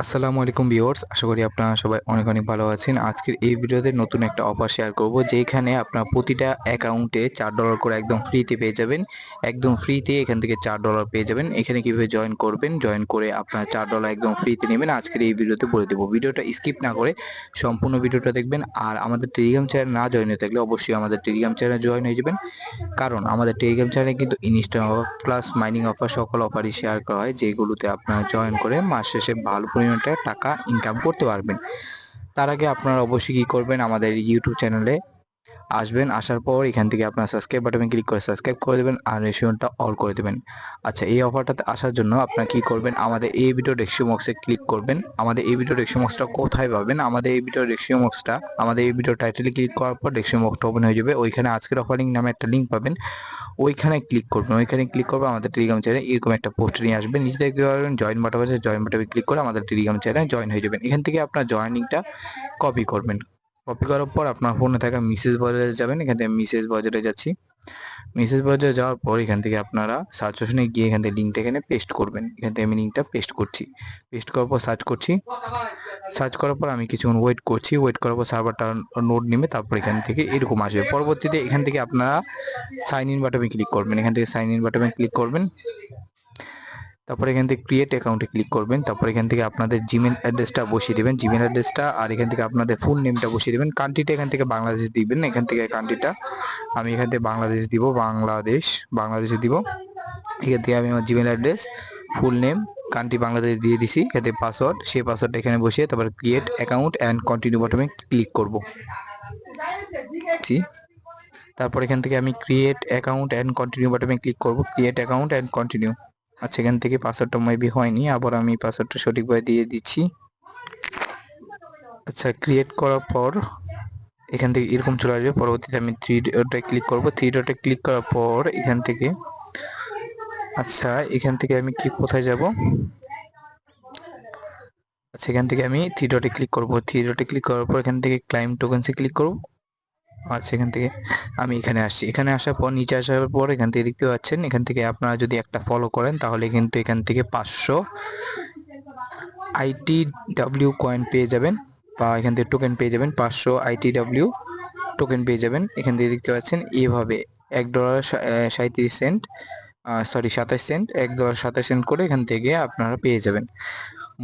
আসসালামু আলাইকুম ভিউয়ার্স, আশা করি আপনারা সবাই অনেক অনেক ভালো আছেন। আজকের এই ভিডিওতে নতুন একটা অফার শেয়ার করব, যেখানে আপনার প্রতিটা অ্যাকাউন্টে $4 করে একদম ফ্রিতে পেয়ে যাবেন। একদম ফ্রিতে এখান থেকে $4 পেয়ে যাবেন। এখানে কিভাবে জয়েন করবেন, জয়েন করে আপনার $4 একদম ফ্রিতে নেবেন, আজকের এই ভিডিওতে বলে দেবো। ভিডিওটা স্কিপ না করে সম্পূর্ণ ভিডিওটা দেখবেন। আর আমাদের টেলিগ্রাম চ্যানেল না জয়েন হয়ে থাকলে অবশ্যই আমাদের টেলিগ্রাম চ্যানেলে জয়েন হয়ে যাবেন, কারণ আমাদের টেলিগ্রাম চ্যানেলে কিন্তু instant offer plus mining offer সকল অফারই শেয়ার করা হয়, যেগুলোতে আপনারা জয়েন করে মাস শেষে ভালো পরিমাণে টাকা ইনকাম করতে পারবেন। তার আগে আপনারা অবশ্যই কি করবেন, আমাদের ইউটিউব চ্যানেলে আসবেন। আসার পর এখান থেকে আপনার সাবস্ক্রাইব বাটনে ক্লিক করে সাবস্ক্রাইব করে দেবেন আর নোটিফিকেশনটা অল করে দেবেন। আচ্ছা, এই অফারটাতে আসার জন্য আপনারা কি করবেন, আমাদের এই ভিডিও ডেসক্রিপশন বক্সে ক্লিক করবেন। আমাদের এই ভিডিও ডেসক্রিপশন বক্সটা কোথায় পাবেন, আমাদের এই ভিডিও ডেসক্রিপশন বক্সটা আমাদের এই ভিডিও টাইটেলে ক্লিক করার পর ডেসক্রিপশন বক্সটা ওপেন হয়ে যাবে। ওইখানে আজকের অফারিং নামে একটা লিঙ্ক পাবেন, ওইখানে ক্লিক করবেন। ওইখানে ক্লিক করবে আমাদের টেলিগ্রাম চ্যানেলে এরকম একটা পোস্ট নিয়ে আসবে। নিচে দেখতে পারবেন জয়েন বাটন আছে, জয়েন বাটনে ক্লিক করে আমাদের টেলিগ্রাম চ্যানেলে জয়েন হয়ে যাবেন। এখান থেকে আপনার জয়েনিংটা কপি করবেন। কপি করার পর আপনার ফোনে থাকা মেসেজ বাজারে যাবেন। এখান থেকে মেসেজ বাজারে যাচ্ছি। মেসেজ বাজারে যাওয়ার পর এখান থেকে আপনারা সার্চ অপশনে গিয়ে এখান থেকে লিঙ্কটা এখানে পেস্ট করবেন। এখান থেকে আমি লিঙ্কটা পেস্ট করছি। পেস্ট করার পর সার্চ করছি। সার্চ করার পর আমি কিছুক্ষণ ওয়েট করছি। ওয়েট করার পর সার্ভারটা নোড নেবে, তারপর এখান থেকে এরকম আসবে। পরবর্তীতে এখান থেকে আপনারা সাইন ইন বাটনে ক্লিক করবেন। এখান থেকে সাইন ইন বাটনে ক্লিক করবেন। তারপর এখান থেকে ক্রিয়েট অ্যাকাউন্টে ক্লিক করবেন। তারপর এখান থেকে আপনাদের জিমেল অ্যাড্রেসটা বসিয়ে দেবেন, জিমেল অ্যাড্রেসটা, আর এখান থেকে আপনাদের ফুল নেমটা বসিয়ে দেবেন। কান্ট্রিটা এখান থেকে বাংলাদেশ দিবেন। এখান থেকে কান্ট্রিটা আমি এখান থেকে বাংলাদেশ দিব, বাংলাদেশে দিব। এখান থেকে আমি আমার Gmail address, full name, country Bangladesh দিয়ে দিছি। এখান থেকে পাসওয়ার্ড, সেই পাসওয়ার্ডটা এখানে বসিয়ে তারপর ক্রিয়েট অ্যাকাউন্ট অ্যান্ড কন্টিনিউ বাটনে ক্লিক করব। তারপর এখান থেকে আমি ক্রিয়েট অ্যাকাউন্ট অ্যান্ড কন্টিনিউ বাটনে ক্লিক করব। Create account and continue. আচ্ছা, এখান থেকে পাসওয়ার্ডটা মেবি হয়নি, আবার আমি পাসওয়ার্ডটা সঠিকভাবে দিয়ে দিচ্ছি। আচ্ছা, ক্রিয়েট করার পর এখান থেকে এরকম চলে আসবে। পরবর্তীতে আমি থ্রি ডটে ক্লিক করব। থ্রি ডটে ক্লিক করার পর এখান থেকে এখান থেকে আমি কোথায় যাব? আচ্ছা, এখান থেকে আমি থ্রি ডটে ক্লিক করব। থ্রি ডটে ক্লিক করার পর এখান থেকে ক্লাইম টোকেন্সে ক্লিক করব। আচ্ছা, এখান থেকে আমি এখানে আসছি। এখানে আসার পর নিচে আসার পর এখান থেকে দেখতে পাচ্ছেন, এখান থেকে আপনারা যদি একটা ফলো করেন তাহলে কিন্তু এখান থেকে 500 ITW কয়েন পেয়ে যাবেন, বা এখান থেকে টোকেন পেয়ে যাবেন। 500 ITW টোকেন পেয়ে যাবেন। এখান থেকে দেখতে পাচ্ছেন এইভাবে $1.37 $27 $1.27 করে এখান থেকে আপনারা পেয়ে যাবেন।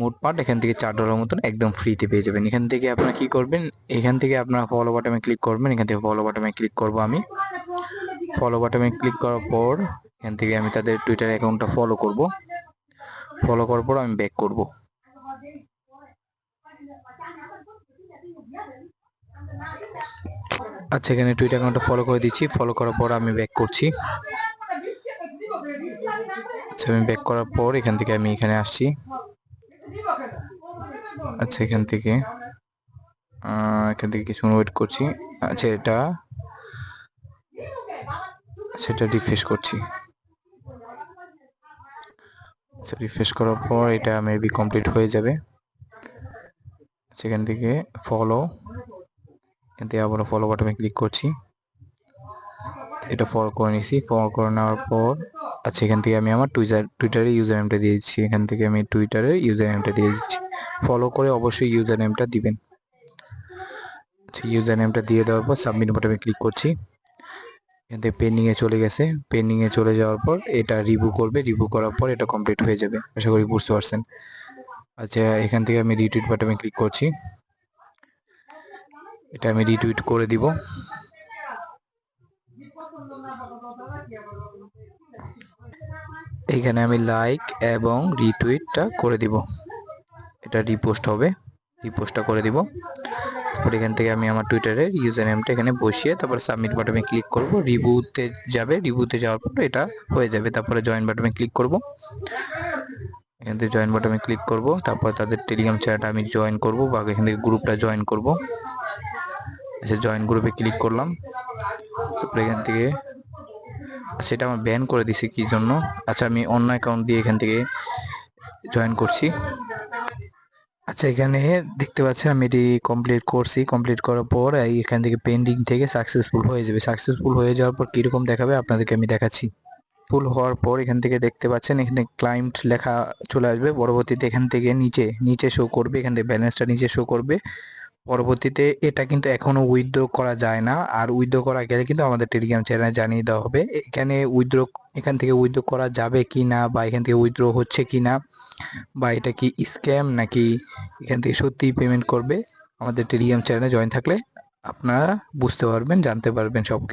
মোটমাট এখান থেকে $4 মতন একদম ফ্রিতে পেয়ে যাবেন। এখান থেকে আপনারা কি করবেন, এখান থেকে আপনারা ফলো বাটনে ক্লিক করবেন। এখান থেকে ফলো বাটনে ক্লিক করব। আমি ফলো বাটনে ক্লিক করার পর এখান থেকে আমি তাদের টুইটার অ্যাকাউন্টটা ফলো করব। ফলো করার পর আমি ব্যাক করব। আচ্ছা, এখানে টুইটার অ্যাকাউন্টটা ফলো করে দিচ্ছি। ফলো করার পর আমি ব্যাক করছি। আচ্ছা, আমি ব্যাক করার পর এখান থেকে আমি এখানে আসছি। আচ্ছা, এখান থেকে কিছুক্ষণ ওয়েট করছি। আচ্ছা, সেটা রিফ্রেশ করছি। রিফ্রেশ করার পর এটা মেবি কমপ্লিট হয়ে যাবে। সেখান থেকে এখান থেকে আবার ফলো বাটনে ক্লিক করছি। এটা ফলো করে নিছি। ফলো করে নেওয়ার পর আচ্ছা, এখান থেকে আমি আমার টুইটারে ইউজার নেমটা দিয়ে দিচ্ছি। এখান থেকে আমি টুইটারে ইউজার নেমটা দিয়ে দিচ্ছি। ফলো করে অবশ্যই ইউজার নেমটা দিবেন। আচ্ছা, ইউজার নেমটা দিয়ে দেওয়ার পর সাবমিট বাটনে ক্লিক করছি। এখান থেকে পেন্ডিংয়ে চলে গেছে। পেন্ডিংয়ে চলে যাওয়ার পর এটা রিভিউ করবে। রিভিউ করার পর এটা কমপ্লিট হয়ে যাবে। আশা করি বুঝতে পারছেন। আচ্ছা, এখান থেকে আমি রিটুইট বাটনে ক্লিক করছি। এটা আমি রিটুইট করে দিব। এখানে আমি লাইক এবং রিটুইটটা করে দিব। এটা রিপোস্ট হবে, রিপোস্টটা করে দিব। তারপর এখান থেকে আমি আমার টুইটারের ইউজার নেমটা এখানে বসিয়ে তারপর সাবমিট বাটনে ক্লিক করব। রিভিউতে যাবে। রিভিউতে যাওয়ার পর এটা হয়ে যাবে। তারপরে জয়েন বাটনে ক্লিক করব। এখান থেকে জয়েন বাটনে ক্লিক করব। তারপর তাদের টেলিগ্রাম চ্যানেলটা আমি জয়েন করব, বা এখান থেকে গ্রুপটা জয়েন করব। আচ্ছা, জয়েন গ্রুপে ক্লিক করলাম। তারপরে এখান থেকে সেটা আমার ব্যান করে দিছে কি জন্য। আচ্ছা, আমি অন্য অ্যাকাউন্ট দিয়ে এখান থেকে জয়েন করছি। আচ্ছা, এখানে দেখতে পাচ্ছেন আমি এটি কমপ্লিট করছি। কমপ্লিট করার পর এখান থেকে পেন্ডিং থেকে সাকসেসফুল হয়ে যাবে। সাকসেসফুল হয়ে যাওয়ার পর কীরকম দেখাবে আপনাদেরকে আমি দেখাচ্ছি। সাকসেসফুল হওয়ার পর এখান থেকে দেখতে পাচ্ছেন এখানে ক্লায়েন্ট লেখা চলে আসবে। পরবর্তীতে এখান থেকে নিচে শো করবে, এখান থেকে ব্যালেন্সটা নিচে শো করবে। পরবর্তীতে এটা কিন্তু এখনো উইথড্র করা যায় না, আর উইথড্র করা গেলে কিন্তু আমাদের টেলিগ্রাম চ্যানেলে জানিয়ে দেওয়া হবে। এখান থেকে উইথড্র করা যাবে কি না, বা এখান থেকে উইথড্র হচ্ছে কি না, বা এটা কি স্ক্যাম নাকি এখান থেকে সত্যিই পেমেন্ট করবে, আমাদের টেলিগ্রাম চ্যানেলে জয়েন থাকলে আপনারা বুঝতে পারবেন, জানতে পারবেন সবকিছু।